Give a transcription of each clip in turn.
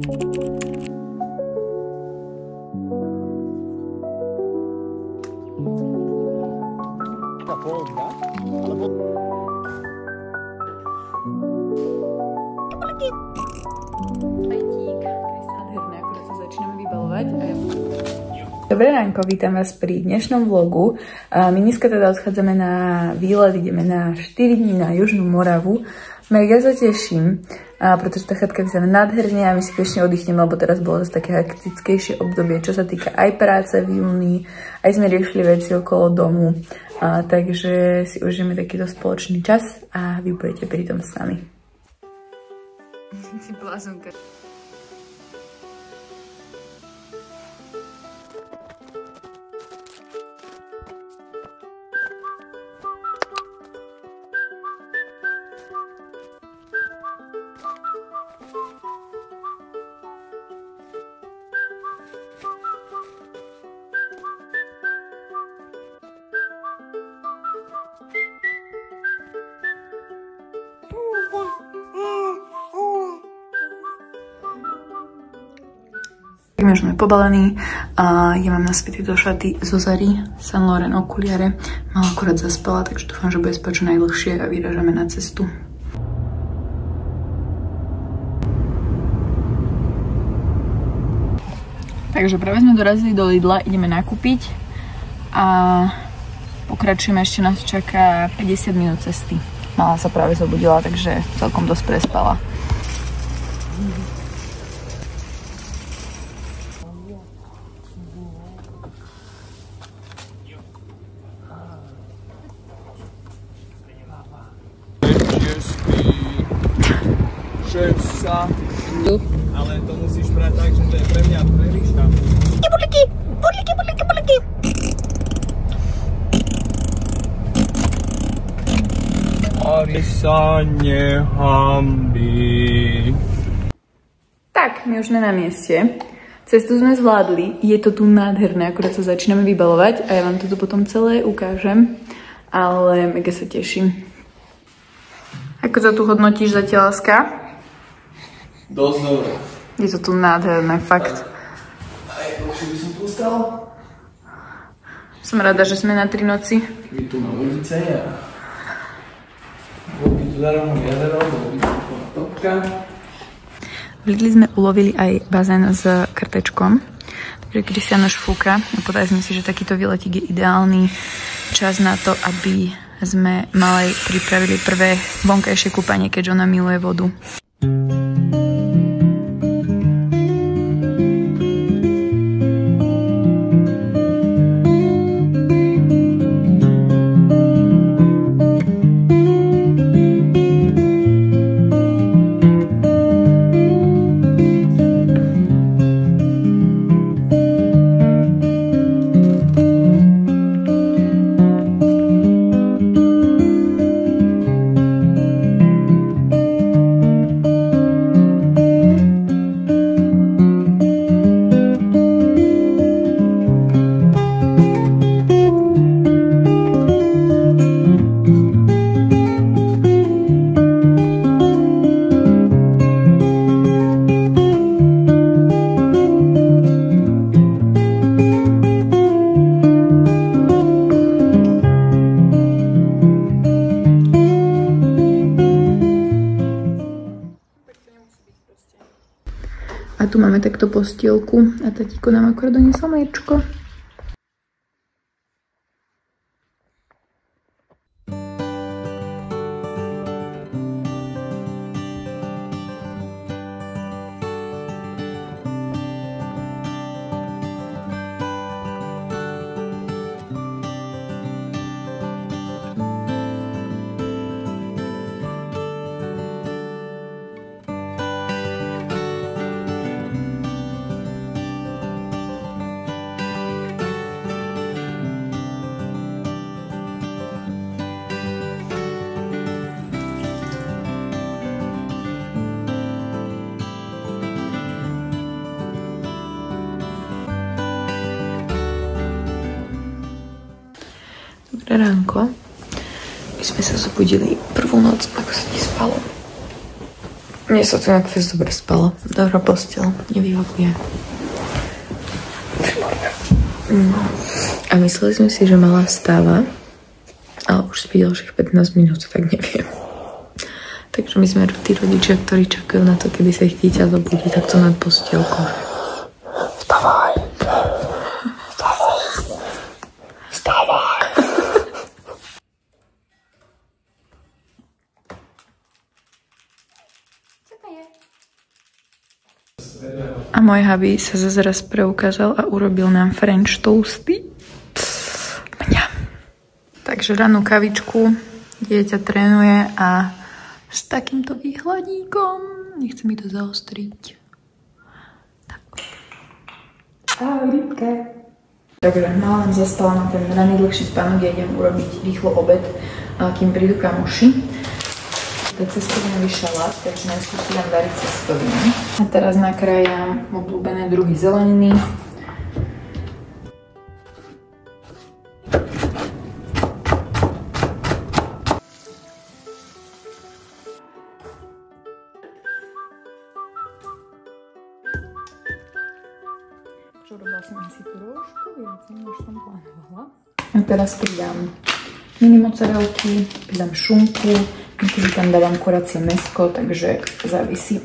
Dobré ránko, vítam vás pri dnešnom vlogu. My dneska teda odchádzame na výlet, ideme na 4 dní na Južnú Moravu. Mega sa teším, pretože tá chatka vyzerá nádherne a my si konečne oddychneme, lebo teraz bolo zase také hektickejšie obdobie, čo sa týka aj práce v júni, aj sme riešili veci okolo domu. Takže si užijeme takýto spoločný čas a vy budete pri tom s nami. Si blázonka. My už sme pobalení a ja mám na svety do šaty zo Zary, Saint Laurent okuliare. Mala akurát zaspala, takže dúfam, že bude spať čo najdlhšie a vyrážame na cestu. Takže práve sme dorazili do Lidla, ideme nakúpiť a pokračujeme, ešte nás čaká 50 minút cesty. Mala sa práve zobudila, takže celkom dosť prespala. Ale to musíš brať tak, že to je pre mňa preliška. Budlíky! Ari sa nehambí. Tak, my už sme na mieste. Cestu sme zvládli, je to tu nádherné, akurát sa začíname vybalovať a ja vám to tu potom celé ukážem, ale mega sa teším. Ako to tu hodnotíš zatiaľ, Láska? Dosť dobre. Je to tu nádherné, fakt. Aj dlhšie by som tu ostal. Som rada, že sme na 3 noci. My tu na ulice a bol by tu zarovno jazero, bol by tu topka. V Lidli sme ulovili aj bazén s krtečkom, takže Kristián už fúka a povedali sme si, že takýto výletík je ideálny čas na to, aby sme malej pripravili prvé vonkajšie kúpanie, keďže ona miluje vodu. A tu máme takto postielku a tatíko nám akorát doniesol mliečko. Dobré ránko. My sme sa zobudili prvú noc, ako sa ti spalo. Mne sa tu nejak fest dobre spalo. Dobrá posteľ, nevyhovuje. A mysleli sme si, že malá vstáva, ale už spí ďalších 15 minút, tak neviem. Takže my sme tí rodičia, ktorí čakajú na to, kedy sa ich dieťa zobudí takto nad posteľkou. Vstávaj! Vstávaj! Vstávaj! A môj hubby sa zase raz preukázal a urobil nám French toasty. Mňa. Takže ranú kavičku, dieťa trénuje a s takýmto výhľadníkom. Nechce mi to zaostriť. Tak. Ahoj, rybke. Takže mala nám zaspala na ten raný dlhší spánok, ja idem urobiť rýchlo obed, kým prídu kamoši. To je cestovinový šalát, takže najskôr si dám variť cestovinu. A teraz nakrájam obľúbené druhy zeleniny. Urobila som asi trošku viac, než som plánovala. A teraz pridám mini mozzarelky, pridám šunku, niekedy tam dávam kuracie mäsko, takže závisí.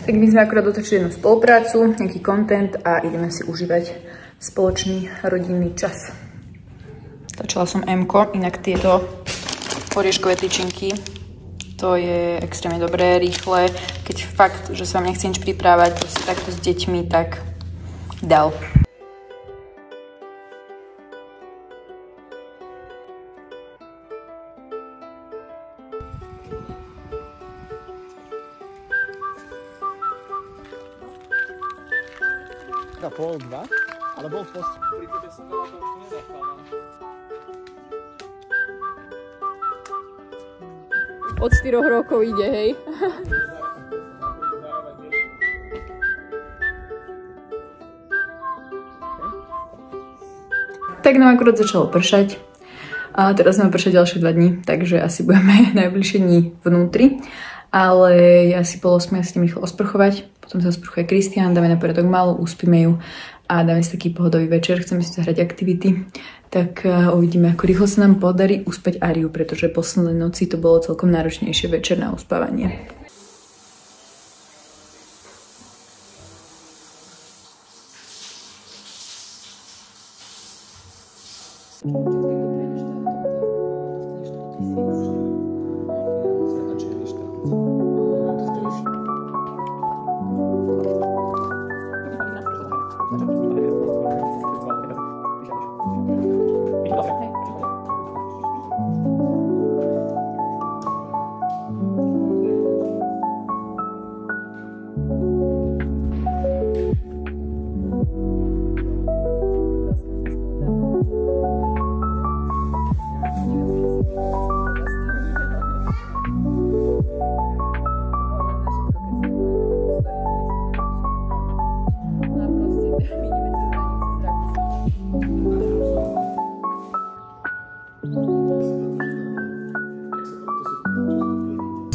Tak my sme akorát dotočili jednu spoluprácu, nejaký content a ideme si užívať spoločný rodinný čas. Točila som M-ko, inak tieto orieškové tyčinky, to je extrémne dobré, rýchle. Keď fakt, že sa vám nechce nič pripravať, proste takto s deťmi, tak dal. Pol, dva, ale bol v poste. Pri tebe som na to už nezachávam. Od 4 rokov ide, hej? Tak nám akurát začalo pršať. A teraz máme pršať ďalšie 2 dní, takže asi budeme najbližšie dní vnútri. Ale ja si po 8 s tým rýchlo osprchovať, potom sa osprchuje Kristián, dáme na poriadok málo, uspíme ju a dáme si taký pohodový večer, chceme si zahrať aktivity, tak uvidíme, ako rýchlo sa nám podarí uspať Ariu, pretože posledné noci to bolo celkom náročnejšie večer na uspávanie.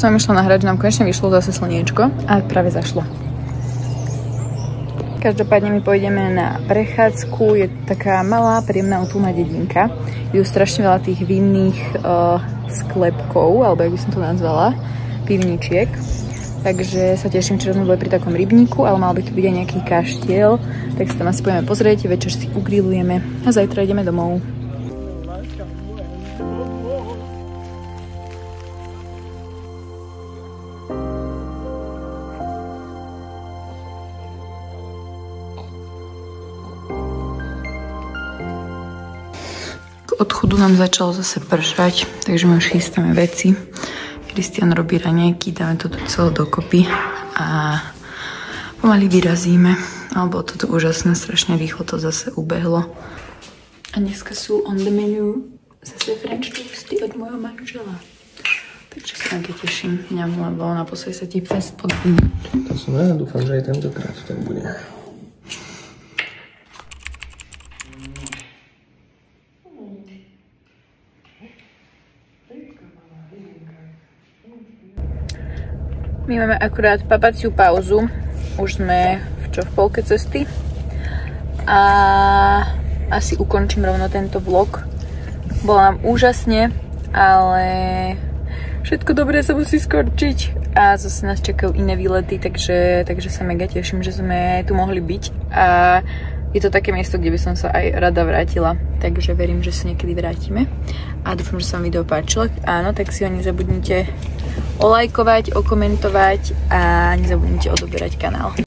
Som išla nahrať, že nám konečne vyšlo zase slniečko a práve zašlo. Každopádne my pôjdeme na prechádzku, je taká malá, príjemná útulná dedinka. Je tu strašne veľa tých vinných sklepkov, alebo jak by som to nazvala, pivničiek. Takže sa teším, čo sme boli pri takom rybníku, ale mal by tu byť aj nejaký kaštiel, tak sa tam asi pôjdeme pozrieť, večer si ugrillujeme a zajtra ideme domov. odchodu nám začalo zase pršať, takže my už chystáme veci. Kristian robí raňajky, dáme to tu celé dokopy a pomaly vyrazíme. Ale bolo to tu úžasné, strašne rýchlo to zase ubehlo. A dneska sú on the menu zase French toasty od môjho manžela. Takže sa také teším, lebo naposledy sa ti fest podbí. To som ja, dúfam, že aj tentokrát tak bude. My máme akurát papaciu pauzu. Už sme v polke cesty. A asi ukončím rovno tento vlog. Bolo nám úžasne, ale všetko dobré sa musí skončiť. A zase nás čakajú iné výlety, takže sa mega teším, že sme tu mohli byť. A je to také miesto, kde by som sa aj rada vrátila. Takže verím, že sa niekedy vrátime. A dúfam, že sa vám video páčilo. Áno, tak si ho nezabudnite olajkovať, okomentovať a nezabudnite odoberať kanál.